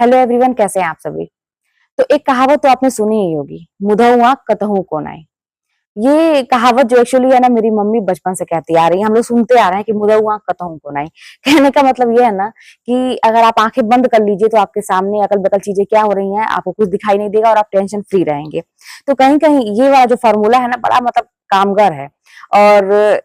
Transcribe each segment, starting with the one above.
Hello everyone, कैसे हैं आप सभी। तो एक कहावत तो आपने सुनी ही होगी, मुदहुआ कतहु को नाई। ये कहावत जो एक्चुअली है ना, मेरी मम्मी बचपन से कहती आ रही है, हम लोग सुनते आ रहे हैं कि मुदहुआ कतहु को नाई। कहने का मतलब ये है ना कि अगर आप आंखें बंद कर लीजिए तो आपके सामने अगल बगल चीजें क्या हो रही हैं आपको कुछ दिखाई नहीं देगा और आप टेंशन फ्री रहेंगे। तो कहीं कहीं ये वाला जो फॉर्मूला है ना, बड़ा मतलब कामगर है और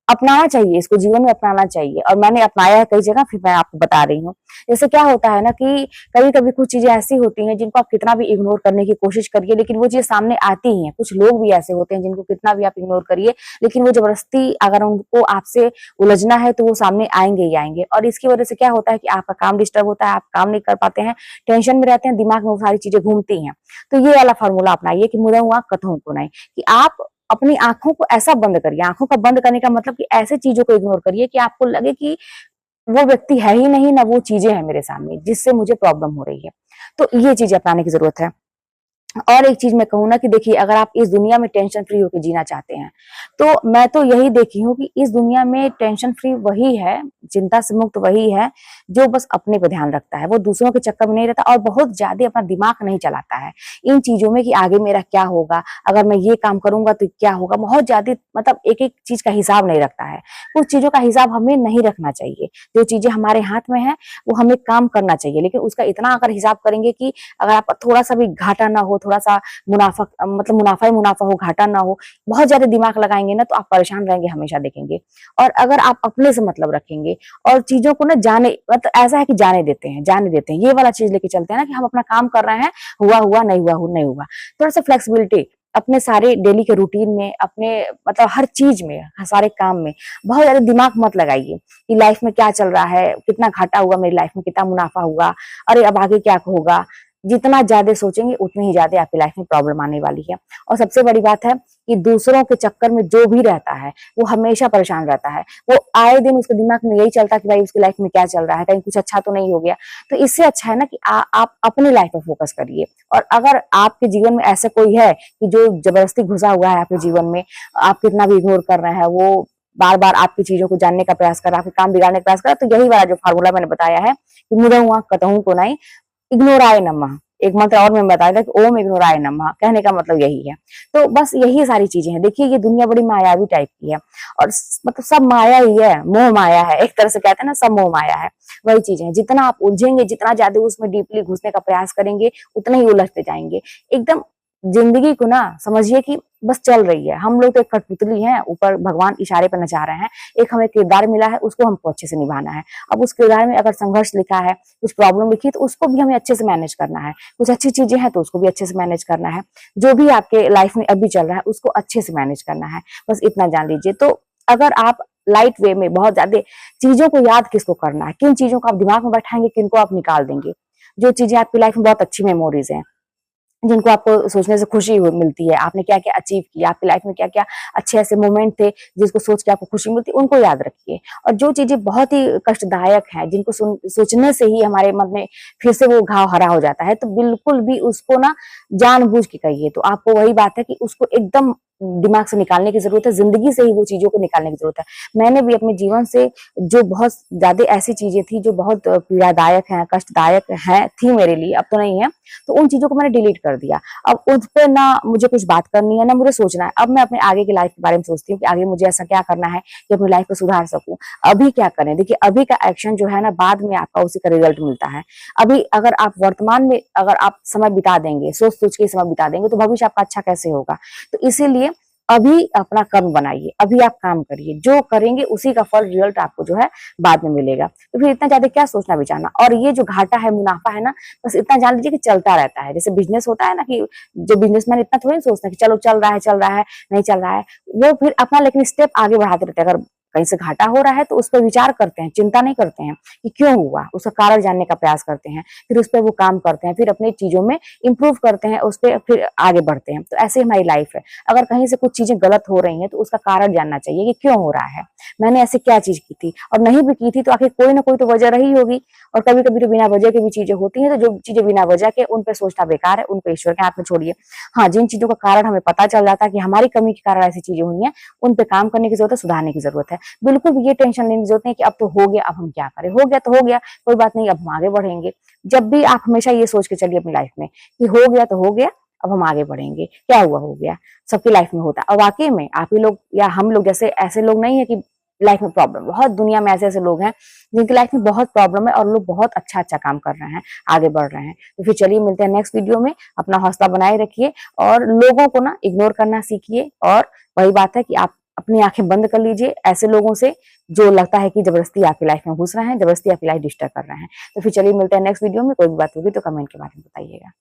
अपनाना चाहिए, इसको जीवन में अपनाना चाहिए और मैंने अपनाया है कई जगह, फिर मैं आपको बता रही हूँ। जैसे क्या होता है ना कि कभी-कभी कुछ चीजें ऐसी होती हैं जिनको आप कितना भी इग्नोर करने की कोशिश करिए, लेकिन वो चीज़ें सामने आती ही हैं। कुछ लोग भी ऐसे होते हैं जिनको कितना भी आप इग्नोर करिए, लेकिन वो ज़बरदस्ती अगर उनको आपसे उलझना है तो वो सामने आएँगे ही आएँगे और इसकी वजह से क्या होता है कि आपका काम डिस्टर्ब होता है, आप काम नहीं कर पाते हैं, टेंशन में रहते हैं, दिमाग में वो सारी चीजें घूमती हैं। तो ये वाला फॉर्मूला अपनाइए कि मुदहुआ कतहु को नाई, कि आप अपनी आँखों को ऐसा बंद करिए, आँखों का बंद करने का मतलब कि ऐसे चीज़ों को इग्नोर करिए कि आपको लगे कि वो व्यक्ति है ही नहीं, ना वो चीज़ें हैं मेरे सामने, जिससे मुझे प्रॉब्लम हो रही है। तो ये चीज़ें अपनाने की ज़रूरत है। और एक चीज़ मैं कहूँ ना कि देखिए, अगर आप इस दुनिया में टेंशन फ्री होके जीना चाहते हैं, तो मैं तो यही देखी हूँ कि इस दुनिया में टेंशन फ्री वही है, चिंता से मुक्त वही है, जो बस अपने पे ध्यान रखता है। वो दूसरों के चक्कर में नहीं रहता और बहुत ज़्यादा अपना दिमाग नहीं चलाता है, इन चीज़ों में कि आगे मेरा क्या होगा, अगर मैं ये काम करूँगा तो क्या होगा? बहुत ज़्यादा मतलब एक-एक चीज़ का हिसाब नहीं रखता है। कुछ चीज़ों का हिसाब हमें नहीं रखना चाहिए। जो चीज़ें हमारे हाथ में हैं, वो हमें काम करना चाहिए, लेकिन उसका इतना अगर हिसाब करेंगे कि अगर आपका थोड़ा-सा भी घाटा ना हो, थोड़ा-सा मुनाफ़ा मतलब मुनाफ़ा ही मुनाफ़ा हो, घाटा ना हो, बहुत ज़्यादा दिमाग लगाएँगे ना तो आप परेशान रहेंगे, हमेशा देखेंगे। और अगर आप अपने से मतलब रखेंगे और चीज़ों को ना जाने मतलब ऐसा है कि जाने देते हैं, ये वाला चीज़ लेके चलते हैं ना कि हम अपना काम कर रहे हैं, हुआ, हुआ, नहीं हुआ, नहीं हुआ। थोड़ा-सा फ्लेक्सिबिलिटी अपने सारे डेली के रूटीन में, अपने मतलब हर चीज़ में, सारे काम में बहुत ज़्यादा दिमाग मत लगाइए कि लाइफ़ में क्या चल रहा है, कितना घाटा हुआ मेरी लाइफ़ में, कितना मुनाफ़ा हुआ, अरे अब आगे क्या होगा? जितना ज़्यादा सोचेंगे उतनी ही ज़्यादा आपकी लाइफ में प्रॉब्लम आने वाली है। और सबसे बड़ी बात है कि दूसरों के चक्कर में जो भी रहता है, वो हमेशा परेशान रहता है। वो आए दिन उसके दिमाग में यही चलता है कि भाई उसकी लाइफ में क्या चल रहा है, कहीं कुछ अच्छा तो नहीं हो गया। तो इससे अच्छा है ना कि आप अपनी लाइफ पे फ़ोकस करिए और अगर आपके जीवन में ऐसा कोई है कि जो ज़बरदस्ती घुसा हुआ है आपके जीवन में, आप कितना भी इग्नोर कर रहे हैं, वो बार-बार आपकी चीज़ों को जानने का प्रयास कर रहा है, आपके काम बिगाड़ने का प्रयास कर रहा है, तो यही वाला जो फ़ॉर्मूला मैंने बताया है कि मुदहुआ कतहु को नाई, इग्नोराय नमः। एक मंत्र और मैंने बताया था कि ओम इग्नोराय नमः, कहने का मतलब यही है। तो बस यही सारी चीज़ें हैं। देखिए, ये दुनिया बड़ी मायावी टाइप की है और मतलब सब माया ही है, मोह माया है। एक तरह से कहते हैं ना, सब मोह माया है। वही चीज़ें हैं, जितना आप उलझेंगे, जितना ज़्यादा उसमें डीपली घुसने का प्रयास करेंगे, उतने ही उलझते जाएँगे। एकदम ज़िंदगी को ना समझिए कि बस चल रही है। हम लोग तो एक कठपुतली हैं, ऊपर भगवान इशारे पे नचा रहे हैं। एक हमें किरदार मिला है, उसको हमको अच्छे से निभाना है। अब उस किरदार में अगर संघर्ष लिखा है, कुछ प्रॉब्लम लिखी है, तो उसको भी हमें अच्छे से मैनेज करना है। कुछ अच्छी चीज़ें हैं, तो उसको भी अच्छे से मैनेज करना है। जो भी आपके लाइफ में अभी चल रहा है, उसको अच्छे से मैनेज करना है। बस इतना जान लीजिए। तो अगर आप लाइट वे में बहुत ज़्यादा चीज़ों को याद किसको करना है, किन चीज़ों को आप दिमाग में बैठाएँगे, किनको आप निकाल देंगे। जो चीज़ें आपकी लाइफ में बहुत अच्छी मेमोरीज़ हैं, जिनको आपको सोचने से खुशी मिलती है, आपने क्या-क्या अचीव किया, आपकी लाइफ में क्या-क्या अच्छे ऐसे मोमेंट थे, जिसको सोच के आपको खुशी मिलती है, उनको याद रखिए। और जो चीज़ें बहुत ही कष्टदायक हैं, जिनको सोचने से ही हमारे मन में फिर से वो घाव हरा हो जाता है, तो बिल्कुल भी उसको ना जानबूझ के कहिए। तो आपको वही बात है कि उसको एकदम दिमाग से निकालने की ज़रूरत है, ज़िंदगी से ही वो चीज़ों को निकालने की ज़रूरत है। मैंने भी अपने जीवन से जो बहुत ज़्यादा ऐसी चीज़ें थी, जो बहुत पीड़ादायक हैं, कष्टदायक हैं थी मेरे लिए, अब तो नहीं है, तो उन चीज़ों को मैंने डिलीट कर दिया। अब उस पे ना मुझे कुछ बात करनी है, ना मुझे सोचना है। अब मैं अपने आगे की लाइफ के बारे में सोचती हूँ कि आगे मुझे ऐसा क्या करना है कि अपनी लाइफ को सुधार सकूँ। अभी क्या करें? देखिए, अभी का एक्शन जो है ना, बाद में आपका उसी का रिजल्ट मिलता है। अभी अगर आप वर्तमान में अगर आप समय बिता देंगे, सोच-सोच के समय बिता देंगे, तो भविष्य आपका अच्छा कैसे होगा? तो इसीलिए अभी अपना कर्म बनाइए, अभी आप काम करिए, जो करेंगे उसी का फल रिजल्ट आपको जो है बाद में मिलेगा। तो फिर इतना ज़्यादा क्या सोचना विचारना। और ये जो घाटा है, मुनाफ़ा है ना, बस इतना जान लीजिए कि चलता रहता है। जैसे बिज़नेस होता है ना कि जो बिज़नेसमैन इतना थोड़ी ना सोचता है कि चलो चल रहा है, नहीं चल रहा है। वो फिर अपना लेकिन स्टेप आगे बढ़ाते रहते हैं। अगर कहीं से घाटा हो रहा है तो उस पे विचार करते हैं, चिंता नहीं करते हैं कि क्यों हुआ, उसका कारण जानने का प्रयास करते हैं, फिर उस पे वो काम करते हैं, फिर अपनी चीज़ों में इम्प्रूव करते हैं, उस पे फिर आगे बढ़ते हैं। तो ऐसे ही हमारी लाइफ है। अगर कहीं से कुछ चीज़ें गलत हो रही हैं तो उसका कारण जानना चाहिए कि क्यों हो रहा है, मैंने ऐसी क्या चीज़ की थी और नहीं भी की थी तो आखिर कोई ना कोई तो वजह रही होगी। और कभी-कभी तो बिना वजह के भी चीज़ें होती हैं, तो जो चीज़ें बिना वजह के, उन पे सोचना बेकार है, उन पे ईश्वर के हाथ में छोड़िए। हाँ, जिन चीज़ों का कारण हमें पता चल जाता है कि हमारी कमी के कारण ऐसी चीज़ें हुई हैं, उन पे काम करने की ज़रूरत है, सुधारने की ज़रूरत है। बिल्कुल भी ये टेंशन लेने की जरूरत नहीं कि अब तो हो गया, अब हम क्या करें, हो गया तो हो गया, कोई बात नहीं, अब हम आगे बढ़ेंगे। जब भी आप हमेशा ये सोच के चलिए अपनी लाइफ में कि हो गया तो हो गया, अब हम आगे बढ़ेंगे, क्या हुआ हो गया, सबकी लाइफ में होता है। और वाकई में आप ही लोग या हम लोग जैसे ऐसे लोग नहीं है कि लाइफ में प्रॉब्लम, बहुत दुनिया में ऐसे ऐसे लोग हैं जिनकी लाइफ में बहुत प्रॉब्लम है और लोग बहुत अच्छा अच्छा काम कर रहे हैं, आगे बढ़ रहे हैं। तो फिर चलिए मिलते हैं नेक्स्ट वीडियो में। अपना हौसला बनाए रखिए और लोगों को ना इग्नोर करना सीखिए। और वही बात है कि आप अपनी आंखें बंद कर लीजिए ऐसे लोगों से जो लगता है कि जबरदस्ती आपकी लाइफ में घुस रहे हैं, जबरदस्ती आपकी लाइफ डिस्टर्ब कर रहे हैं। तो फिर चलिए मिलते हैं नेक्स्ट वीडियो में। कोई भी बात होगी तो कमेंट के बारे में बताइएगा।